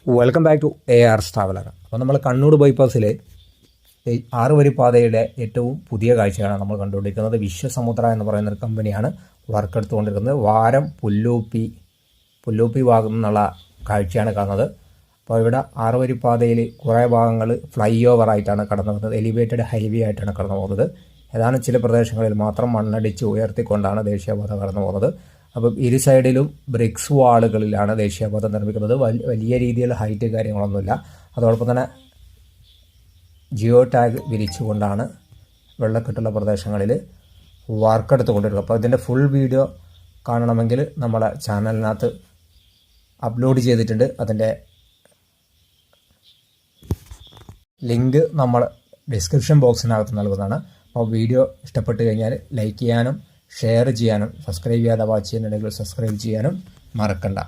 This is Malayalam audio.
Welcome back to AR's traveller. അപ്പോൾ നമ്മൾ കണ്ണൂർ ബൈപ്പാസിൽ 6 വരി പാതയുടെ ഏറ്റവും പുതിയ കാഴ്ചയാണ് നമ്മൾ കണ്ടുകൊണ്ടിരിക്കുന്നത്. വിശ്വസമുദ്ര എന്ന് പറയുന്നൊരു കമ്പനിയാണ് വർക്ക് എടുത്തുകൊണ്ടിരിക്കുന്നത്. വാരം പുല്ലൂപ്പി ഭാഗത്തു നിന്നുള്ള കാഴ്ചയാണ് കാണുന്നത്. അപ്പോൾ ഇവിടെ 6 വരി പാതയിൽ കുറേ ഭാഗങ്ങൾ ഫ്ലൈ ഓവറായിട്ടാണ് കടന്നു പോകുന്നത്, എലിവേറ്റഡ് ഹൈവേ ആയിട്ടാണ് കടന്നു പോകുന്നത്. ഏതാനും ചില പ്രദേശങ്ങളിൽ മാത്രം മണ്ണടിച്ച് ഉയർത്തിക്കൊണ്ടാണ് ദേശീയപാത കടന്നു പോകുന്നത്. അപ്പം ഇരു സൈഡിലും ബ്രിക്സ് വാളുകളിലാണ് ദേശീയപാത നിർമ്മിക്കുന്നത്. വലിയ രീതിയിലുള്ള ഹൈറ്റ് കാര്യങ്ങളൊന്നുമില്ല. അതോടൊപ്പം തന്നെ ജിയോ ടാഗ് വിരിച്ചുകൊണ്ടാണ് വെള്ളക്കെട്ടുള്ള പ്രദേശങ്ങളിൽ വർക്ക് എടുത്തുകൊണ്ടിരിക്കുന്നത്. അപ്പോൾ ഇതിൻ്റെ ഫുൾ വീഡിയോ കാണണമെങ്കിൽ നമ്മളെ ചാനലിനകത്ത് അപ്ലോഡ് ചെയ്തിട്ടുണ്ട്. അതിൻ്റെ ലിങ്ക് നമ്മൾ ഡിസ്ക്രിപ്ഷൻ ബോക്സിനകത്ത് നൽകുന്നതാണ്. അപ്പോൾ വീഡിയോ ഇഷ്ടപ്പെട്ട് കഴിഞ്ഞാൽ ലൈക്ക് ചെയ്യാനും ഷെയർ ചെയ്യാനും സബ്സ്ക്രൈബ് ചെയ്യാതെ വാച്ച് ചെയ്യുന്നുണ്ടെങ്കിൽ സബ്സ്ക്രൈബ് ചെയ്യാനും മറക്കണ്ട.